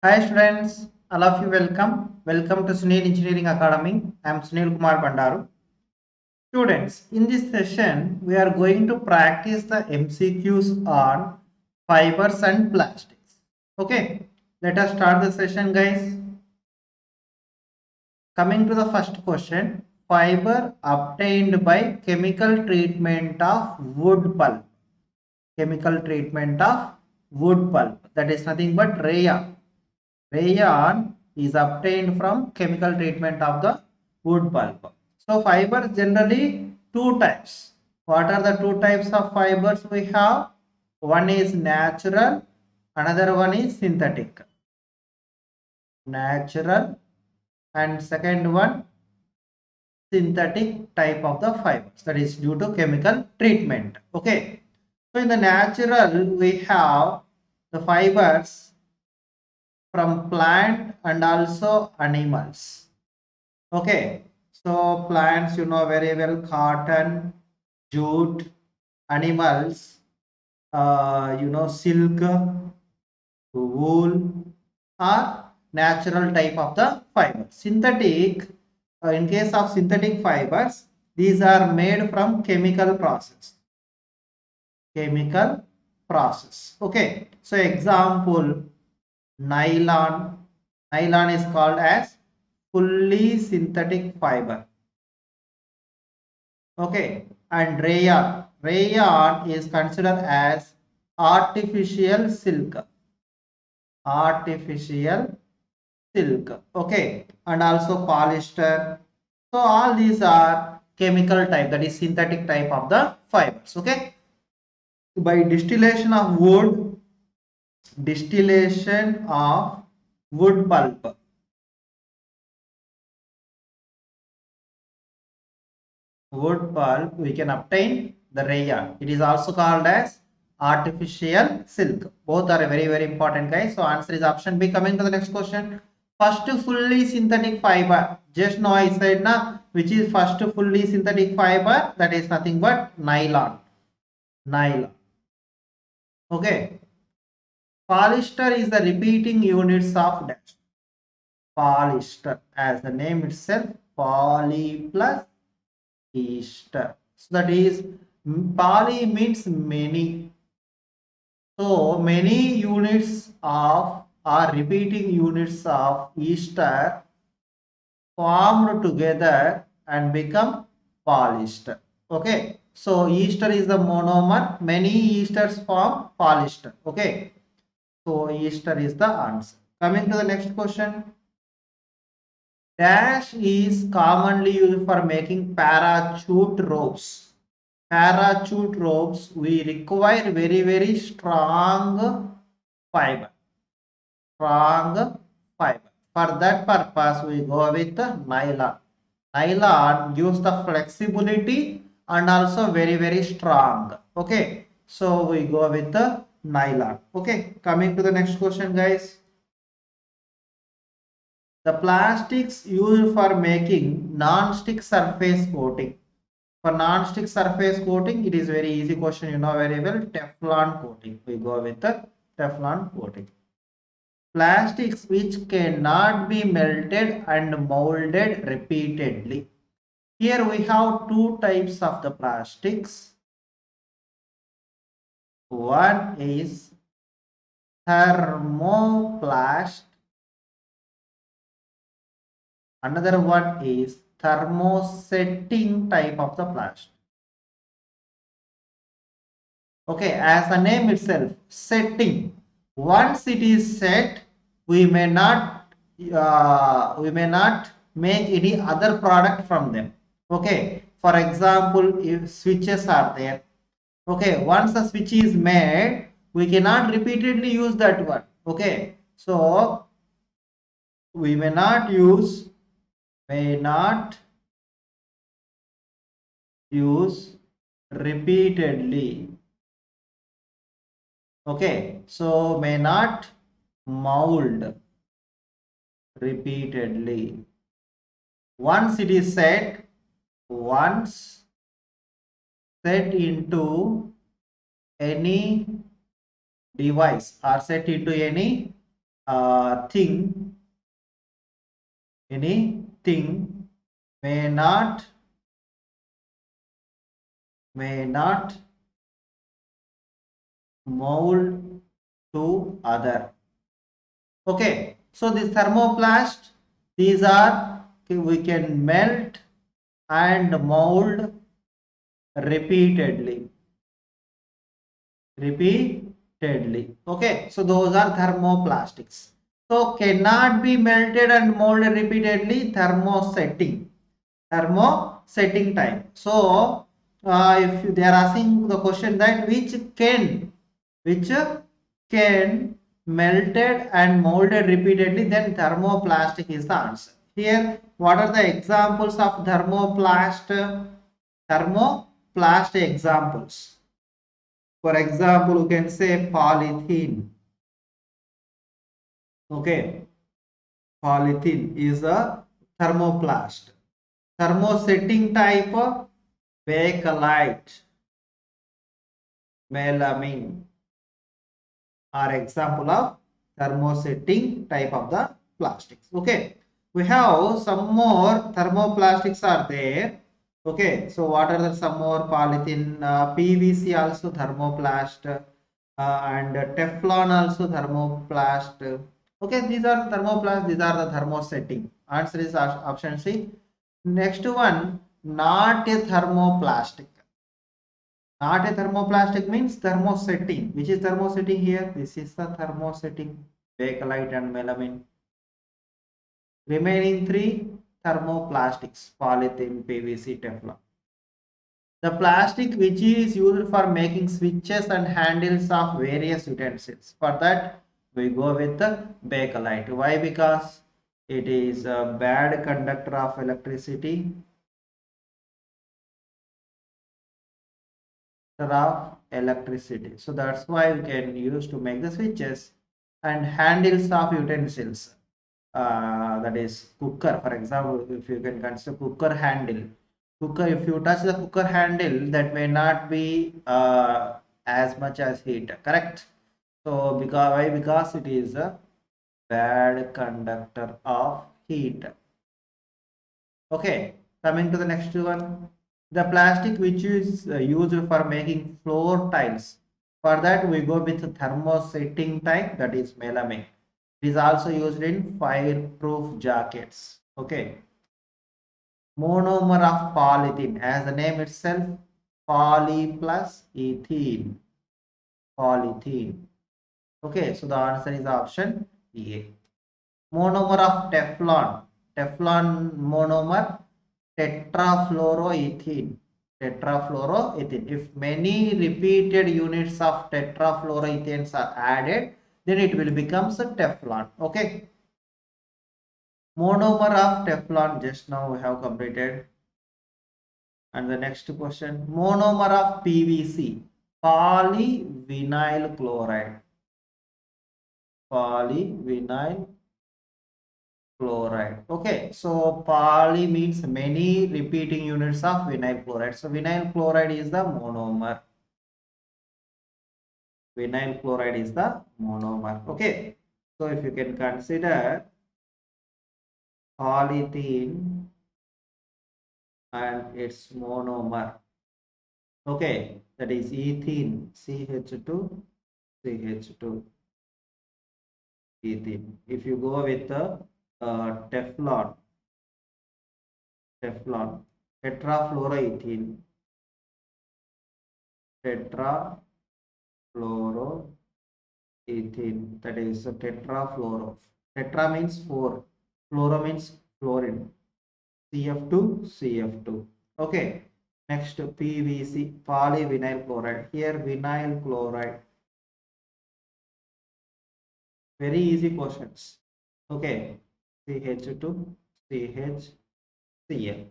Hi students, all of you welcome. Welcome to Sunil Engineering Academy. I am Sunil Kumar Bandaru. Students, in this session, we are going to practice the MCQs on fibers and plastics. Okay, let us start the session, guys. Coming to the first question, fiber obtained by chemical treatment of wood pulp. Chemical treatment of wood pulp. That is nothing but rayon. Rayon is obtained from chemical treatment of the wood pulp. So fibers generally two types. What are the two types of fibers we have? One is natural, another one is synthetic. Natural and second one synthetic type of the fibers, that is due to chemical treatment. Okay. So in the natural we have the fibers from plant and also animals. Okay, so plants, you know very well, cotton, jute, animals, silk, wool, are natural type of the fiber. Synthetic, in case of synthetic fibers, these are made from chemical process. Chemical process. Okay, so example, nylon. Nylon is called as fully synthetic fiber. Okay, and rayon. Rayon is considered as artificial silk. Artificial silk. Okay, and also polyester. So all these are chemical type, that is synthetic type of the fibers. Okay, by distillation of wood pulp. Wood pulp, we can obtain the rayon. It is also called as artificial silk. Both are very important, guys. So answer is option B. Coming to the next question. First fully synthetic fiber. Just now I said na, which is first fully synthetic fiber, that is nothing but nylon. Nylon. Okay. Polyester is the repeating units of dash. Polyester, as the name itself, poly plus ester. So that is, poly means many. So many units of or repeating units of ester formed together and become polyester. Okay. So ester is the monomer. Many esters form polyester. Okay. So ester is the answer. Coming to the next question. Dash is commonly used for making parachute ropes. Parachute ropes, we require very strong fiber. Strong fiber. For that purpose, we go with the nylon. Nylon gives the flexibility and also very strong. Okay. So we go with the nylon. Okay. Coming to the next question, guys. The plastics used for making non-stick surface coating. For non-stick surface coating, it is very easy question, you know very well. Teflon coating. We go with the Teflon coating. Plastics which cannot be melted and molded repeatedly. Here we have two types of the plastics. One is thermoplast. Another one is thermosetting type of the plastic. Okay, as the name itself, setting. Once it is set, we may not make any other product from them. Okay, for example, if switches are there. Okay, once the switch is made, we cannot repeatedly use that one. Okay, so we may not use repeatedly. Okay, so may not mold repeatedly. Once it is set into any device or set into any thing, anything may not mold to other. Okay, so this thermoplast, these are, okay, we can melt and mold repeatedly. Okay, so those are thermoplastics. So cannot be melted and molded repeatedly, thermosetting time. So if they are asking the question that which can melted and molded repeatedly, then thermoplastic is the answer. Here what are the examples of thermoplast examples? For example, you can say polythene. Okay, polythene is a thermoplast. Thermosetting type, bakelite, melamine are example of thermosetting type of the plastics. Okay, we have some more thermoplastics are there. Okay, so what are the some more? Polythene, PVC also thermoplast, and Teflon also thermoplast. Okay, these are thermoplast, these are the thermosetting. Answer is option C. Next one, not a thermoplastic. Not a thermoplastic means thermosetting. Which is thermosetting here? This is the thermosetting, bakelite and melamine. Remaining three thermoplastics, polythene, PVC, Teflon. The plastic which is used for making switches and handles of various utensils. For that, we go with the bakelite. Why? Because it is a bad conductor of electricity, so that's why we can use to make the switches and handles of utensils. That is cooker, for example. If you can consider cooker handle, cooker, if you touch the cooker handle, that may not be as much as heat, correct? So because why? Because it is a bad conductor of heat. Okay, coming to the next one, the plastic which is used for making floor tiles. For that, we go with thermosetting type, that is melamine. It is also used in fireproof jackets. Okay, monomer of polythene, as the name itself, poly plus ethene, polythene. Okay, so the answer is option A. Monomer of Teflon, Teflon monomer, tetrafluoroethene, tetrafluoroethene. If many repeated units of tetrafluoroethanes are added, then it will become a Teflon. Okay, monomer of Teflon, just now we have completed. And the next question, monomer of PVC, polyvinyl chloride, polyvinyl chloride. Okay, so poly means many repeating units of vinyl chloride. So vinyl chloride is the monomer. Vinyl chloride is the monomer. Okay, so if you can consider polythene and its monomer. Okay, that is ethene, CH2, CH2, ethene. If you go with the Teflon, tetrafluoroethene, tetrafluoroethene, that is tetrafluoro. Tetra means 4, fluoro means chlorine, CF2, CF2. Okay, next PVC, polyvinyl chloride. Here vinyl chloride. Very easy questions. Okay, CH2, CHCl.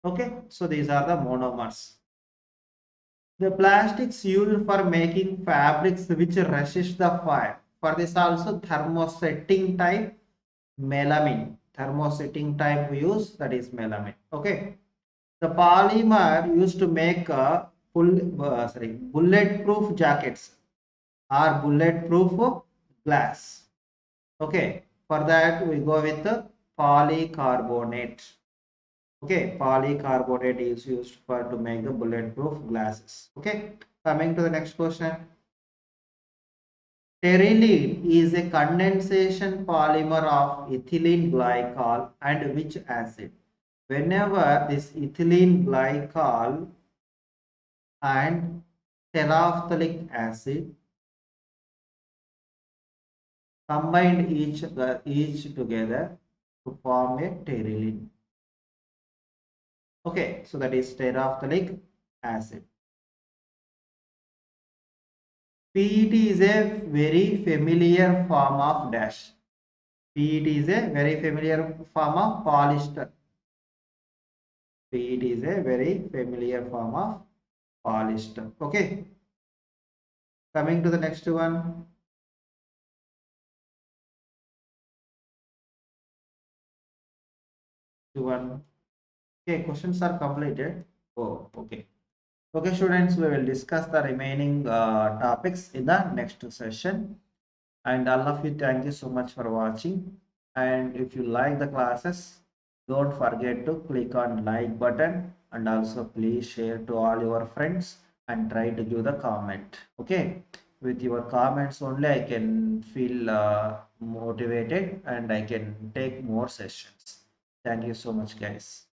Okay, so these are the monomers. The plastics used for making fabrics which resist the fire. For this also thermosetting type melamine. Thermosetting type we use, that is melamine. Okay. The polymer used to make bulletproof jackets or bulletproof glass. Okay, for that we go with the polycarbonate. Okay, polycarbonate is used for to make the bulletproof glasses. Okay, coming to the next question. Pterylene is a condensation polymer of ethylene glycol and which acid? Whenever this ethylene glycol and terephthalic acid combined each together to form a pterylene. Okay, so that is terephthalic acid. PET is a very familiar form of dash. PET is a very familiar form of polyester. PET is a very familiar form of polyester. Okay, coming to the next one. Okay, questions are completed. Oh, okay. Okay, students, we will discuss the remaining topics in the next session. And all of you, thank you so much for watching. And if you like the classes, don't forget to click on like button and also please share to all your friends and try to give the comment. Okay, with your comments only I can feel motivated and I can take more sessions. Thank you so much, guys.